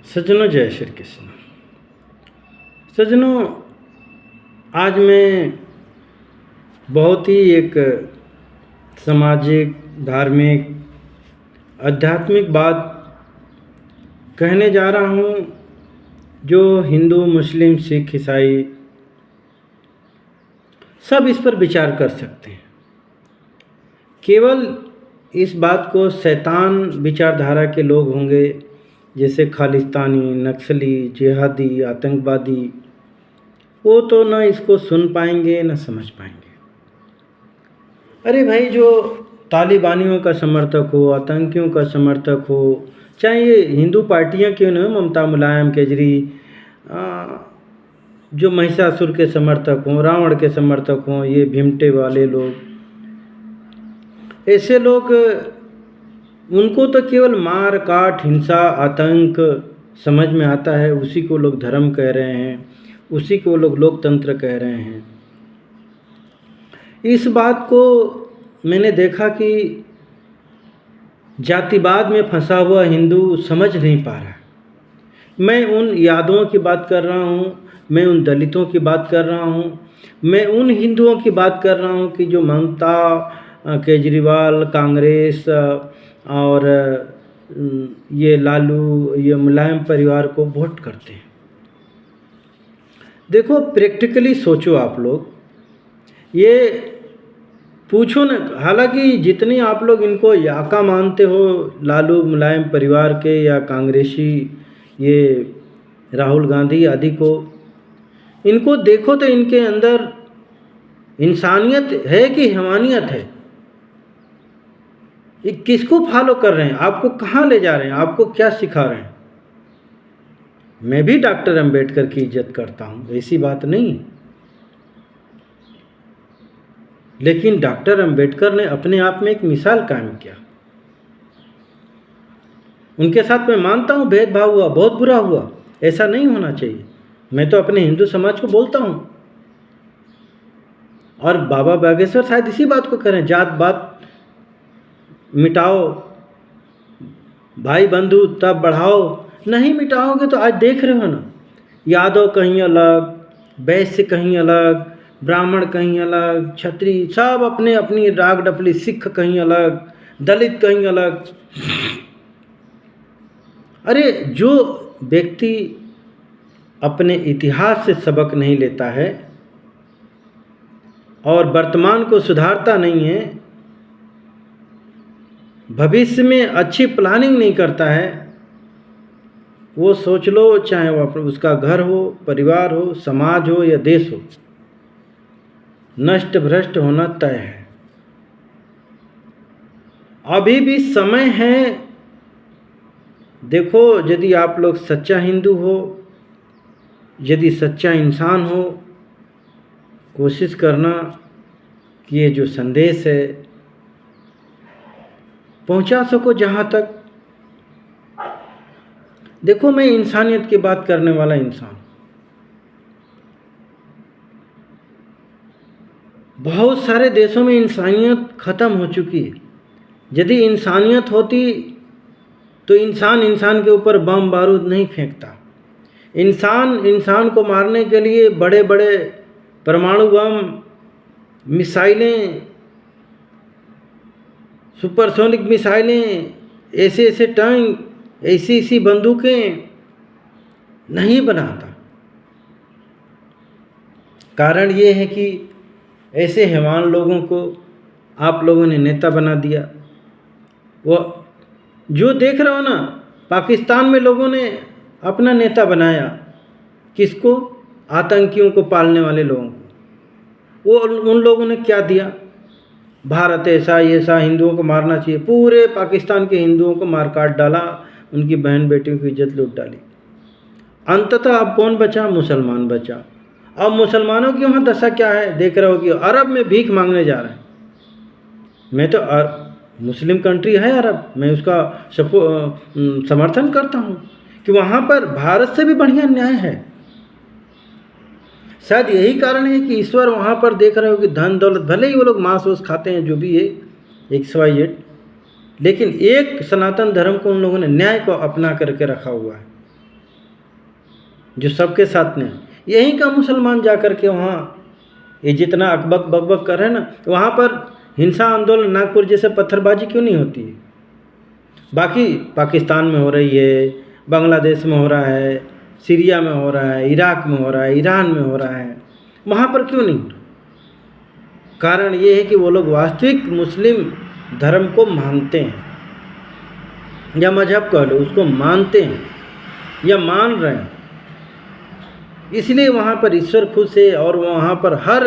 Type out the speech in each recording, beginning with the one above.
सज्जनों, जय श्री कृष्ण। सज्जनों, आज मैं बहुत ही एक सामाजिक, धार्मिक, आध्यात्मिक बात कहने जा रहा हूँ जो हिंदू, मुस्लिम, सिख, ईसाई सब इस पर विचार कर सकते हैं। केवल इस बात को शैतान विचारधारा के लोग होंगे, जैसे खालिस्तानी, नक्सली, जिहादी, आतंकवादी, वो तो ना इसको सुन पाएंगे ना समझ पाएंगे। अरे भाई, जो तालिबानियों का समर्थक हो, आतंकियों का समर्थक हो, चाहे ये हिंदू पार्टियां क्यों न हो, ममता, मुलायम, केजरी, जो महिषासुर के समर्थक हों, रावण के समर्थक हों, ये भिमटे वाले लोग, ऐसे लोग, उनको तो केवल मार काट, हिंसा, आतंक समझ में आता है। उसी को लोग धर्म कह रहे हैं, उसी को लोग लोकतंत्र कह रहे हैं। इस बात को मैंने देखा कि जातिवाद में फंसा हुआ हिंदू समझ नहीं पा रहा है। मैं उन यादवों की बात कर रहा हूँ, मैं उन दलितों की बात कर रहा हूँ, मैं उन हिंदुओं की बात कर रहा हूँ कि जो ममता, केजरीवाल, कांग्रेस और ये लालू, ये मुलायम परिवार को वोट करते हैं। देखो, प्रैक्टिकली सोचो आप लोग, ये पूछो न, हालांकि जितने आप लोग इनको याका मानते हो, लालू मुलायम परिवार के या कांग्रेसी, ये राहुल गांधी आदि को, इनको देखो तो इनके अंदर इंसानियत है कि हैवानियत है? ये किसको फॉलो कर रहे हैं? आपको कहाँ ले जा रहे हैं? आपको क्या सिखा रहे हैं? मैं भी डॉक्टर अंबेडकर की इज्जत करता हूँ, ऐसी बात नहीं, लेकिन डॉक्टर अंबेडकर ने अपने आप में एक मिसाल कायम किया। उनके साथ मैं मानता हूँ भेदभाव हुआ, बहुत बुरा हुआ, ऐसा नहीं होना चाहिए। मैं तो अपने हिंदू समाज को बोलता हूँ, और बाबा बागेश्वर शायद इसी बात को करें, जात बात मिटाओ, भाई बंधु तब बढ़ाओ। नहीं मिटाओगे तो आज देख रहे हो ना, यादव कहीं अलग, वैश्य कहीं अलग, ब्राह्मण कहीं अलग, क्षत्रिय सब अपने अपनी राग डपली, सिख कहीं अलग, दलित कहीं अलग। अरे, जो व्यक्ति अपने इतिहास से सबक नहीं लेता है और वर्तमान को सुधारता नहीं है, भविष्य में अच्छी प्लानिंग नहीं करता है, वो सोच लो, चाहे वो उसका घर हो, परिवार हो, समाज हो या देश हो, नष्ट भ्रष्ट होना तय है। अभी भी समय है। देखो, यदि आप लोग सच्चा हिंदू हो, यदि सच्चा इंसान हो, कोशिश करना कि ये जो संदेश है पहुंचा सको जहां तक। देखो, मैं इंसानियत की बात करने वाला इंसान। बहुत सारे देशों में इंसानियत खत्म हो चुकी है। यदि इंसानियत होती तो इंसान इंसान के ऊपर बम बारूद नहीं फेंकता। इंसान इंसान को मारने के लिए बड़े बड़े परमाणु बम, मिसाइलें, सुपरसोनिक मिसाइलें, ऐसे ऐसे टैंक, ऐसी ऐसी बंदूकें नहीं बनाता। कारण ये है कि ऐसे हैवान लोगों को आप लोगों ने नेता बना दिया। वो जो देख रहे हो ना, पाकिस्तान में लोगों ने अपना नेता बनाया, किसको? आतंकियों को पालने वाले लोगों को। वो उन लोगों ने क्या दिया? भारत ऐसा ऐसा, हिंदुओं को मारना चाहिए, पूरे पाकिस्तान के हिंदुओं को मार काट डाला, उनकी बहन बेटियों की इज्जत लूट डाली। अंततः अब कौन बचा? मुसलमान बचा। अब मुसलमानों की वहाँ दशा क्या है देख रहे हो कि अरब में भीख मांगने जा रहे हैं। मैं तो मुस्लिम कंट्री है अरब, मैं उसका समर्थन करता हूँ कि वहाँ पर भारत से भी बढ़िया न्याय है। शायद यही कारण है कि ईश्वर वहाँ पर देख रहे हो कि धन दौलत, भले ही वो लोग मांस वोस खाते हैं, जो भी है XYZ, लेकिन एक सनातन धर्म को उन लोगों ने न्याय को अपना करके रखा हुआ है। जो सबके साथ में। यहीं का मुसलमान जा कर के वहाँ ये जितना अकबक बकबक कर रहे हैं ना, वहाँ पर हिंसा आंदोलन नागपुर जैसे पत्थरबाजी क्यों नहीं होती है? बाकी पाकिस्तान में हो रही है, बांग्लादेश में हो रहा है, सीरिया में हो रहा है, इराक में हो रहा है, ईरान में हो रहा है, वहाँ पर क्यों नहीं हो रहा? कारण ये है कि वो लोग वास्तविक मुस्लिम धर्म को मानते हैं, या मजहब कह लो, उसको मानते हैं या मान रहे हैं। इसलिए वहाँ पर ईश्वर खुश है और वहाँ पर हर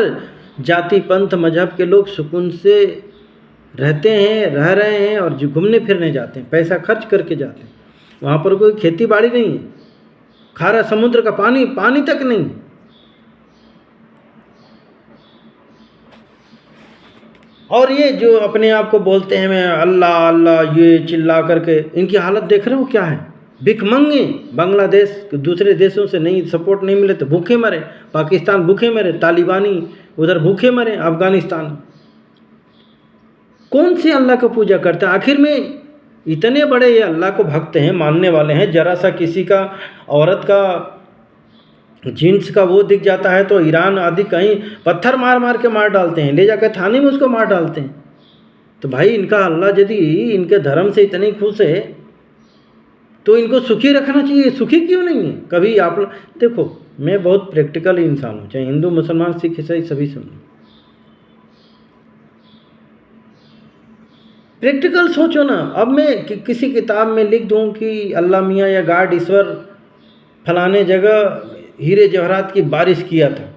जाति पंथ मजहब के लोग सुकून से रहते हैं, रह रहे हैं और जो घूमने फिरने जाते हैं, पैसा खर्च करके जाते हैं। वहाँ पर कोई खेती बाड़ी नहीं है, खारा समुद्र का पानी तक नहीं। और ये जो अपने आप को बोलते हैं मैं अल्लाह अल्लाह ये चिल्ला करके, इनकी हालत देख रहे हो क्या है? भिखमंगे, बांग्लादेश दूसरे देशों से नहीं सपोर्ट नहीं मिले तो भूखे मरे, पाकिस्तान भूखे मरे, तालिबानी उधर भूखे मरे, अफगानिस्तान। कौन से अल्लाह को पूजा करते हैं आखिर में? इतने बड़े ये अल्लाह को भक्त हैं, मानने वाले हैं, जरा सा किसी का औरत का जीन्स का वो दिख जाता है तो ईरान आदि कहीं पत्थर मार मार के मार डालते हैं, ले जाकर थाने में उसको मार डालते हैं। तो भाई इनका अल्लाह यदि इनके धर्म से इतने खुश है तो इनको सुखी रखना चाहिए। सुखी क्यों नहीं है? कभी आप देखो, मैं बहुत प्रैक्टिकल इंसान हूँ, चाहे हिंदू मुसलमान सिख ईसाई सभी सुन, प्रैक्टिकल सोचो ना। अब मैं किसी किताब में लिख दूँ कि अल्लाह मियाँ या गॉड ईश्वर फलाने जगह हीरे जवाहरात की बारिश किया था,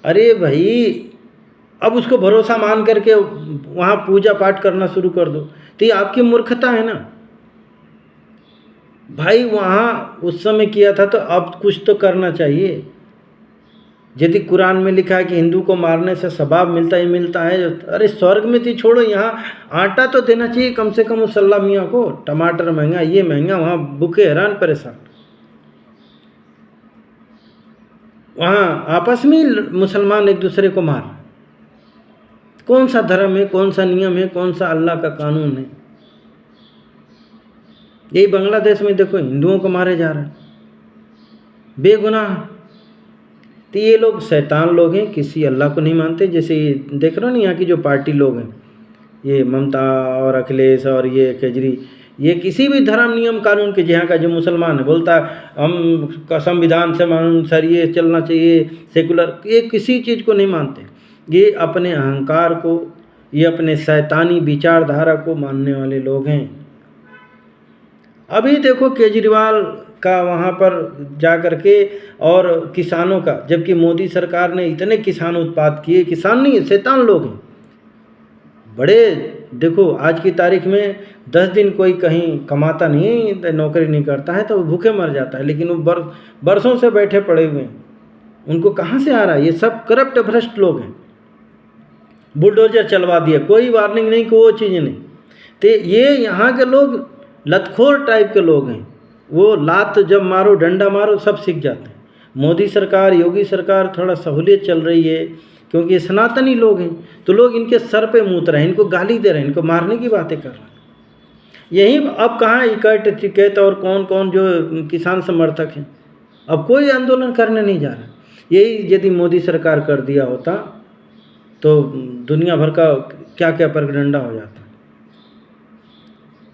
अरे भाई अब उसको भरोसा मान करके वहाँ पूजा पाठ करना शुरू कर दो तो ये आपकी मूर्खता है ना भाई। वहाँ उस समय किया था तो अब कुछ तो करना चाहिए। यदि कुरान में लिखा है कि हिंदू को मारने से सवाब मिलता ही मिलता है, अरे स्वर्ग में थी छोड़ो, यहाँ आटा तो देना चाहिए कम से कम उस अल्लाह मियाँ को। टमाटर महंगा, ये महंगा, वहाँ भूखे हैरान परेशान। वहाँ आपस में मुसलमान एक दूसरे को मार, कौन सा धर्म है, कौन सा नियम है, कौन सा अल्लाह का कानून है? यही बांग्लादेश में देखो हिंदुओं को मारे जा रहे हैं बेगुनाह। तो ये लोग शैतान लोग हैं, किसी अल्लाह को नहीं मानते। जैसे ये देख रहे हो ना यहाँ की जो पार्टी लोग हैं, ये ममता और अखिलेश और ये केजरी, ये किसी भी धर्म नियम कानून के, यहाँ का जो मुसलमान है बोलता है हम का संविधान से अनुसार ये चलना चाहिए, सेकुलर, ये किसी चीज़ को नहीं मानते। ये अपने अहंकार को, ये अपने शैतानी विचारधारा को मानने वाले लोग हैं। अभी देखो केजरीवाल का वहाँ पर जा कर के और किसानों का, जबकि मोदी सरकार ने इतने किसान उत्पाद किए, किसान नहीं है शैतान लोग हैं बड़े। देखो आज की तारीख में 10 दिन कोई कहीं कमाता नहीं, नौकरी नहीं करता है तो वो भूखे मर जाता है, लेकिन वो बरसों से बैठे पड़े हुए हैं। उनको कहाँ से आ रहा है? ये सब करप्ट भ्रष्ट लोग हैं। बुलडोजर चलवा दिया, कोई वार्निंग नहीं, कोई चीज़ नहीं। तो ये यहाँ के लोग लतखोर टाइप के लोग हैं, वो लात जब मारो डंडा मारो सब सीख जाते हैं। मोदी सरकार, योगी सरकार थोड़ा सहूलियत चल रही है क्योंकि ये सनातनी लोग हैं, तो लोग इनके सर पे मूत रहे हैं, इनको गाली दे रहे हैं, इनको मारने की बातें कर रहे हैं। यही अब कहाँ इकट टिकट और कौन कौन जो किसान समर्थक हैं, अब कोई आंदोलन करने नहीं जा रहा। यही यदि मोदी सरकार कर दिया होता तो दुनिया भर का क्या क्या परगडंडा हो जाता।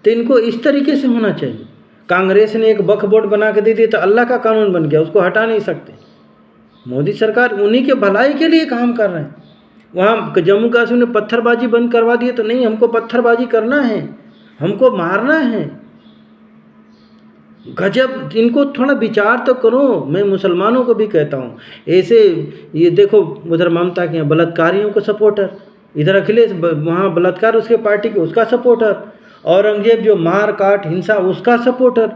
तो इनको इस तरीके से होना चाहिए। कांग्रेस ने एक वक्फ बोर्ड बना के दे दिया तो अल्लाह का कानून बन गया, उसको हटा नहीं सकते। मोदी सरकार उन्हीं के भलाई के लिए काम कर रहे हैं। वहाँ जम्मू कश्मीर में पत्थरबाजी बंद करवा दिए तो नहीं, हमको पत्थरबाजी करना है, हमको मारना है। गजब, इनको थोड़ा विचार तो करो। मैं मुसलमानों को भी कहता हूँ ऐसे, ये देखो उधर ममता के बलात्कारियों को सपोर्टर, इधर अखिलेश वहाँ बलात्कार उसके पार्टी के उसका सपोर्टर, औरंगजेब जो मार काट हिंसा उसका सपोर्टर।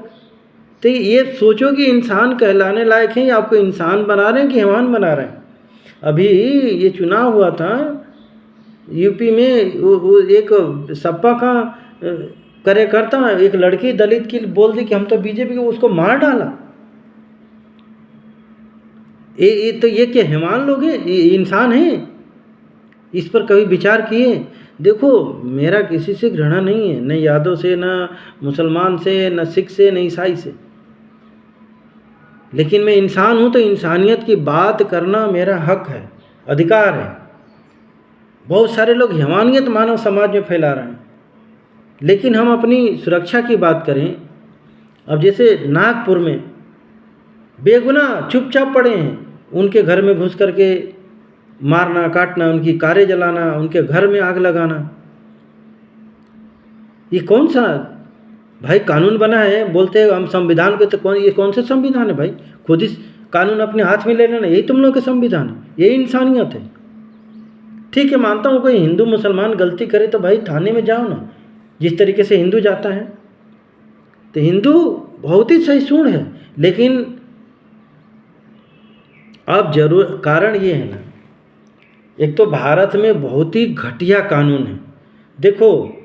तो ये सोचो कि इंसान कहलाने लायक हैं या आपको इंसान बना रहे हैं कि हैवान बना रहे हैं। अभी ये चुनाव हुआ था यूपी में, वो एक सपा का कार्यकर्ता, एक लड़की दलित की बोल दी कि हम तो बीजेपी को, उसको मार डाला। ये तो ये क्या हैवान लोग हैं? ये इंसान हैं? इस पर कभी विचार किए? देखो मेरा किसी से घृणा नहीं है, न यादव से, न मुसलमान से, न सिख से, न ईसाई से। लेकिन मैं इंसान हूँ तो इंसानियत की बात करना मेरा हक है, अधिकार है। बहुत सारे लोग हैवानियत मानव समाज में फैला रहे हैं, लेकिन हम अपनी सुरक्षा की बात करें। अब जैसे नागपुर में बेगुनाह चुपचाप पड़े हैं, उनके घर में घुस करके मारना काटना, उनकी कारें जलाना, उनके घर में आग लगाना, ये कौन सा भाई कानून बना है? बोलते हैं हम संविधान के, तो ये कौन सा संविधान है भाई? खुद ही कानून अपने हाथ में ले लेना, यही तुम लोग के संविधान है, यही इंसानियत है। ठीक है, मानता हूँ कोई हिंदू मुसलमान गलती करे तो भाई थाने में जाओ ना, जिस तरीके से हिंदू जाता है। तो हिंदू बहुत ही सहिष्णु है, लेकिन अब जरूर कारण ये है ना, एक तो भारत में बहुत ही घटिया कानून है। देखो,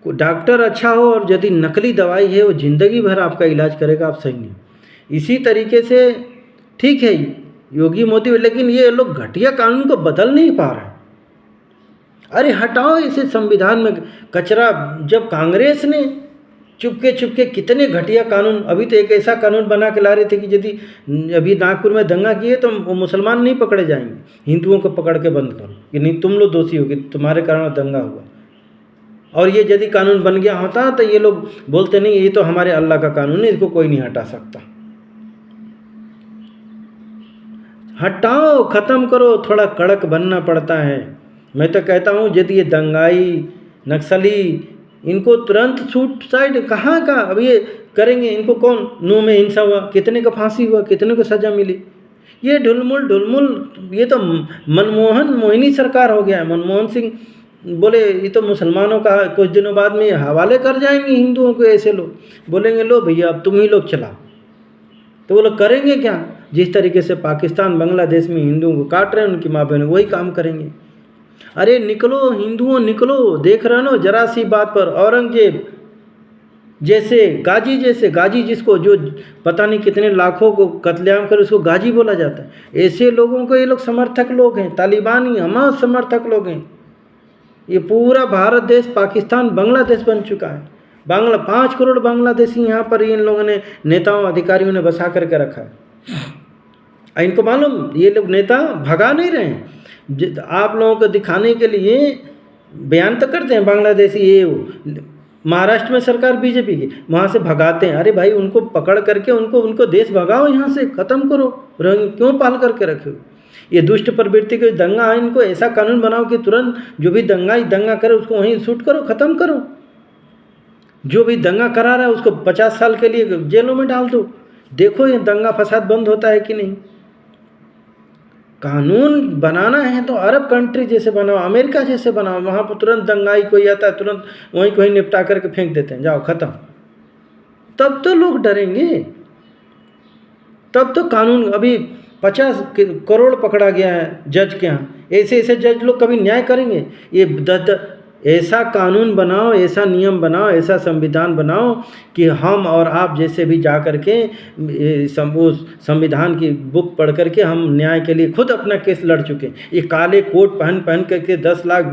डॉक्टर अच्छा हो और यदि नकली दवाई है वो ज़िंदगी भर आपका इलाज करेगा, आप सही नहीं। इसी तरीके से ठीक है योगी मोदी, लेकिन ये लोग घटिया कानून को बदल नहीं पा रहे। अरे हटाओ इसे संविधान में कचरा। जब कांग्रेस ने चुपके कितने घटिया कानून, अभी तो एक ऐसा कानून बना के ला रहे थे कि यदि अभी नागपुर में दंगा किए तो वो मुसलमान नहीं पकड़े जाएंगे, हिंदुओं को पकड़ के बंद करो कि नहीं तुम लोग दोषी हो कि तुम्हारे कारण दंगा हुआ। और ये यदि कानून बन गया होता तो ये लोग बोलते नहीं ये तो हमारे अल्लाह का कानून है, इसको कोई नहीं हटा सकता। हटाओ, ख़त्म करो, थोड़ा कड़क बनना पड़ता है। मैं तो कहता हूँ यदि ये दंगाई नक्सली, इनको तुरंत छूट साइड, कहाँ का अब ये करेंगे? इनको कौन, नूह में हिंसा हुआ, कितने का फांसी हुआ, कितने को सज़ा मिली? ये ढुलमुल, ये तो मनमोहन मोहिनी सरकार हो गया है। मनमोहन सिंह बोले ये तो मुसलमानों का कुछ दिनों बाद में हवाले कर जाएंगे हिंदुओं को, ऐसे लोग बोलेंगे लो भैया अब तुम ही लोग चलाओ। तो वो लोग करेंगे क्या? जिस तरीके से पाकिस्तान बांग्लादेश में हिंदुओं को काट रहे हैं, उनकी माँ बहन वही काम करेंगे। अरे निकलो हिंदुओं निकलो, देख रहे हो जरा सी बात पर औरंगजेब जैसे गाजी जिसको जो पता नहीं कितने लाखों को कत्लेआम कर उसको गाजी बोला जाता है, ऐसे लोगों को ये लोग समर्थक लोग हैं, तालिबानी हमारे समर्थक लोग हैं। ये पूरा भारत देश पाकिस्तान बांग्लादेश बन चुका है। 5 करोड़ बांग्लादेशी यहाँ पर इन लोगों ने नेताओं अधिकारियों ने बसा करके रखा है। इनको मालूम ये लोग नेता भगा नहीं रहे हैं, आप लोगों को दिखाने के लिए बयान तो करते हैं बांग्लादेशी ये वो। महाराष्ट्र में सरकार बीजेपी की, वहाँ से भगाते हैं। अरे भाई उनको पकड़ करके उनको देश भगाओ, यहाँ से ख़त्म करो, क्यों पाल करके रखे हो? ये दुष्ट प्रवृत्ति के दंगा है, इनको ऐसा कानून बनाओ कि तुरंत जो भी दंगा करे उसको वहीं शूट करो, ख़त्म करो। जो भी दंगा करा रहा है उसको 50 साल के लिए जेलों में डाल दो। देखो ये दंगा फसाद बंद होता है कि नहीं। कानून बनाना है तो अरब कंट्री जैसे बनाओ, अमेरिका जैसे बनाओ, वहाँ पर तुरंत दंगाई कोई आता है तुरंत वहीं कोई निपटा करके फेंक देते हैं, जाओ ख़त्म। तब तो लोग डरेंगे, तब तो कानून। अभी 50 करोड़ पकड़ा गया है जज के यहाँ, ऐसे जज लोग कभी न्याय करेंगे? ये ऐसा कानून बनाओ, ऐसा नियम बनाओ, ऐसा संविधान बनाओ कि हम और आप जैसे भी जा कर के उस संविधान की बुक पढ़ करके हम न्याय के लिए खुद अपना केस लड़ चुके हैं। ये काले कोट पहन करके 10 लाख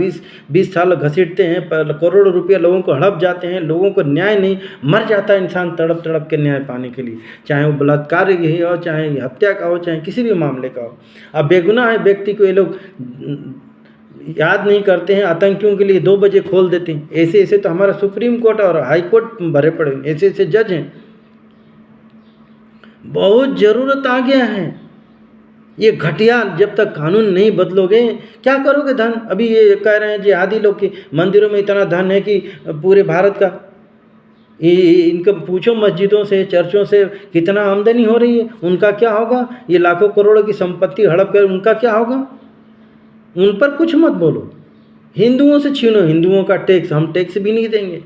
20 साल घसीटते हैं, करोड़ों रुपये लोगों को हड़प जाते हैं, लोगों को न्याय नहीं, मर जाता है इंसान तड़प के न्याय पाने के लिए, चाहे वो बलात्कार ही हो, चाहे हत्या का हो, चाहे किसी भी मामले का हो। अब बेगुनाह है व्यक्ति को ये लोग याद नहीं करते हैं, आतंकियों के लिए 2 बजे खोल देते हैं। ऐसे तो हमारा सुप्रीम कोर्ट और हाई कोर्ट भरे पड़े, ऐसे जज हैं। बहुत ज़रूरत आ गया है। ये घटिया जब तक कानून नहीं बदलोगे क्या करोगे? धन अभी ये कह रहे हैं जिहादी लोग के मंदिरों में इतना धन है कि पूरे भारत का, इनका पूछो मस्जिदों से चर्चों से कितना आमदनी हो रही है, उनका क्या होगा? ये लाखों करोड़ों की संपत्ति हड़प कर उनका क्या होगा? उन पर कुछ मत बोलो। हिंदुओं से छीनो, हिंदुओं का टैक्स, हम टैक्स भी नहीं देंगे,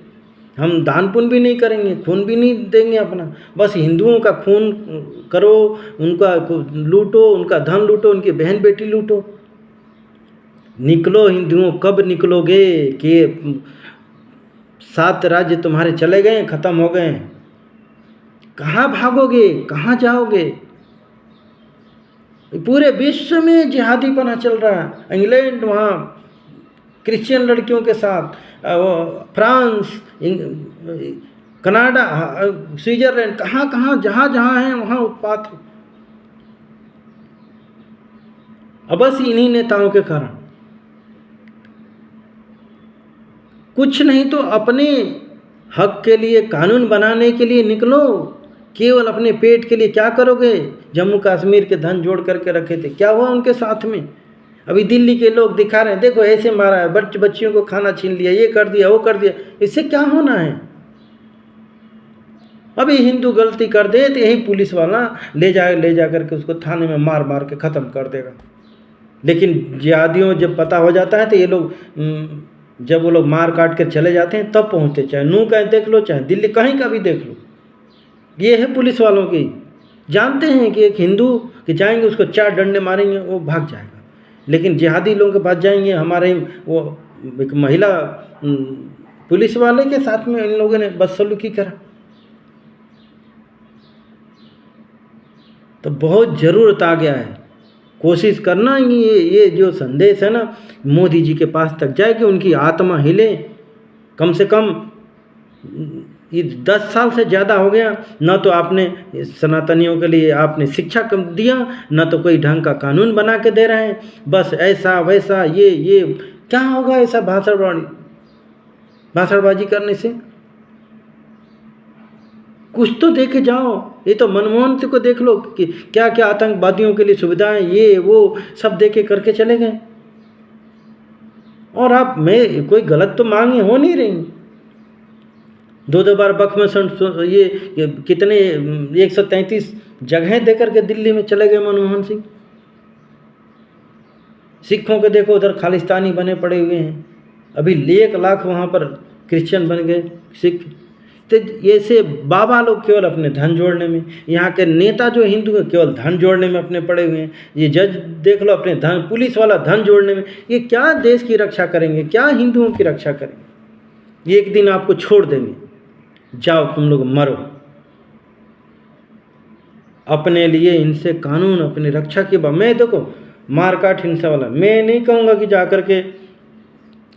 हम दान पुण्य भी नहीं करेंगे, खून भी नहीं देंगे अपना, बस हिंदुओं का खून करो, उनका लूटो, उनका धन लूटो, उनकी बहन बेटी लूटो। निकलो हिंदुओं, कब निकलोगे कि 7 राज्य तुम्हारे चले गए, ख़त्म हो गए? कहाँ भागोगे, कहाँ जाओगे? पूरे विश्व में जिहादीपना चल रहा है। इंग्लैंड वहाँ क्रिश्चियन लड़कियों के साथ, फ्रांस, कनाडा, स्विट्ज़रलैंड, कहाँ जहाँ हैं वहाँ उत्पात है। अब बस इन्हीं नेताओं के कारण। कुछ नहीं तो अपने हक के लिए, कानून बनाने के लिए निकलो, केवल अपने पेट के लिए क्या करोगे? जम्मू कश्मीर के धन जोड़ करके रखे थे, क्या हुआ उनके साथ में? अभी दिल्ली के लोग दिखा रहे हैं, देखो ऐसे मारा है, बच्चियों को खाना छीन लिया, ये कर दिया, वो कर दिया। इससे क्या होना है? अभी हिंदू गलती कर दे तो यही पुलिस वाला ले जा करके उसको थाने में मार मार के ख़त्म कर देगा। लेकिन जिहादियों जब पता हो जाता है तो ये लोग जब वो लोग मार काट कर चले जाते हैं तब पहुँचते, चाहे नू कहीं देख लो, चाहे दिल्ली कहीं का भी देख लो। ये है पुलिस वालों की, जानते हैं कि एक हिंदू कि जाएंगे उसको 4 डंडे मारेंगे वो भाग जाएगा, लेकिन जिहादी लोगों के पास जाएंगे। हमारे वो एक महिला पुलिस वाले के साथ में इन लोगों ने बदसलूकी करा। तो बहुत ज़रूरत आ गया है, कोशिश करना ये जो संदेश है ना मोदी जी के पास तक जाए कि उनकी आत्मा हिले। कम से कम ये 10 साल से ज़्यादा हो गया, ना तो आपने सनातनियों के लिए आपने शिक्षा कम दिया, ना तो कोई ढंग का कानून बना के दे रहे हैं। बस ऐसा वैसा ये क्या होगा ऐसा भाषणबाजी करने से? कुछ तो देखे जाओ। ये तो मनमोहन को देख लो कि क्या क्या आतंकवादियों के लिए सुविधाएं, ये वो सब देके करके चले गए। और आप मैं कोई गलत तो मांगे हो नहीं रही। 2 बार बख में ये कितने 133 जगहें दे करके दिल्ली में चले गए मनमोहन सिंह। सिखों के देखो उधर खालिस्तानी बने पड़े हुए हैं, अभी 1 लाख वहाँ पर क्रिश्चियन बन गए सिख। तो ऐसे बाबा लोग केवल अपने धन जोड़ने में, यहाँ के नेता जो हिंदू हैं केवल धन जोड़ने में अपने पड़े हुए हैं। ये जज देख लो अपने धन, पुलिस वाला धन जोड़ने में। ये क्या देश की रक्षा करेंगे, क्या हिंदुओं की रक्षा करेंगे? ये एक दिन आपको छोड़ देंगे, जाओ तुम लोग मरो। अपने लिए इनसे कानून, अपनी रक्षा की बात। मैं देखो मारकाट हिंसा वाला मैं नहीं कहूँगा कि जा कर के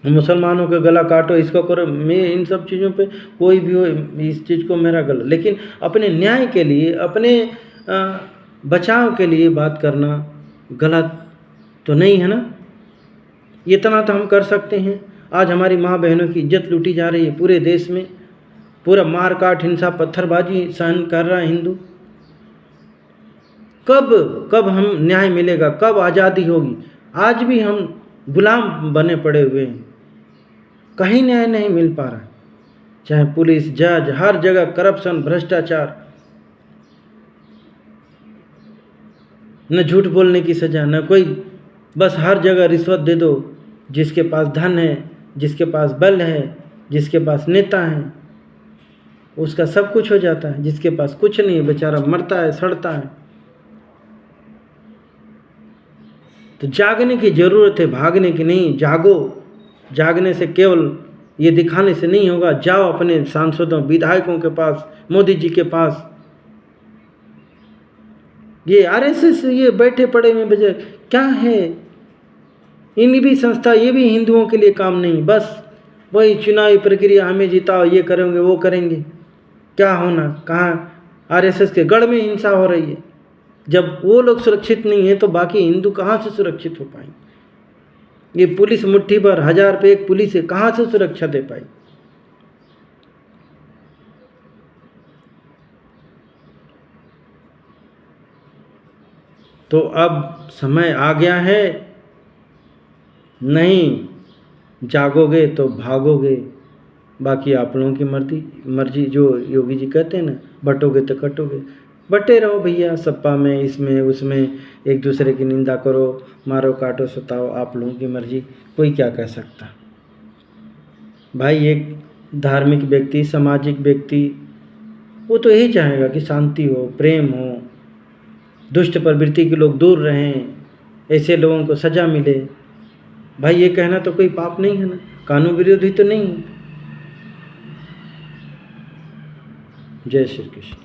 मुसलमानों का गला काटो, इसको करो। मैं इन सब चीज़ों पे कोई भी हो इस चीज़ को मेरा गलत, लेकिन अपने न्याय के लिए, अपने बचाव के लिए बात करना गलत तो नहीं है ना। इतना तो हम कर सकते हैं। आज हमारी माँ बहनों की इज्जत लूटी जा रही है पूरे देश में, पूरा मार काट हिंसा पत्थरबाजी सहन कर रहा है हिंदू। कब हम न्याय मिलेगा, कब आज़ादी होगी? आज भी हम गुलाम बने पड़े हुए हैं, कहीं न्याय नहीं मिल पा रहा है। चाहे पुलिस, जज, हर जगह करप्शन, भ्रष्टाचार, न झूठ बोलने की सजा, न कोई, बस हर जगह रिश्वत दे दो। जिसके पास धन है, जिसके पास बल है, जिसके पास नेता है, उसका सब कुछ हो जाता है। जिसके पास कुछ नहीं है बेचारा मरता है, सड़ता है। तो जागने की ज़रूरत है, भागने की नहीं। जागो। जागने से केवल ये दिखाने से नहीं होगा। जाओ अपने सांसदों, विधायकों के पास, मोदी जी के पास। ये आरएसएस ये बैठे पड़े हुए बजे क्या है? इन भी संस्था, ये भी हिंदुओं के लिए काम नहीं, बस वही चुनावी प्रक्रिया, हमें जिताओ, ये करेंगे वो करेंगे। क्या होना, कहाँ आरएसएस के गढ़ में हिंसा हो रही है। जब वो लोग सुरक्षित नहीं है तो बाकी हिंदू कहाँ से सुरक्षित हो पाएंगे? ये पुलिस मुट्ठी भर 1000 पे एक पुलिस है, कहाँ से सुरक्षा दे पाई? तो अब समय आ गया है, नहीं जागोगे तो भागोगे। बाकी आप लोगों की मर्जी। जो योगी जी कहते हैं ना, बटोगे तो कटोगे। बटे रहो भैया, सपा में, इसमें उसमें, एक दूसरे की निंदा करो, मारो काटो सताओ, आप लोगों की मर्जी। कोई क्या कह सकता भाई? एक धार्मिक व्यक्ति, सामाजिक व्यक्ति, वो तो यही चाहेगा कि शांति हो, प्रेम हो, दुष्ट प्रवृत्ति के लोग दूर रहें, ऐसे लोगों को सज़ा मिले। भाई ये कहना तो कोई पाप नहीं है ना, कानून विरोधी तो नहीं है। जय श्री कृष्ण।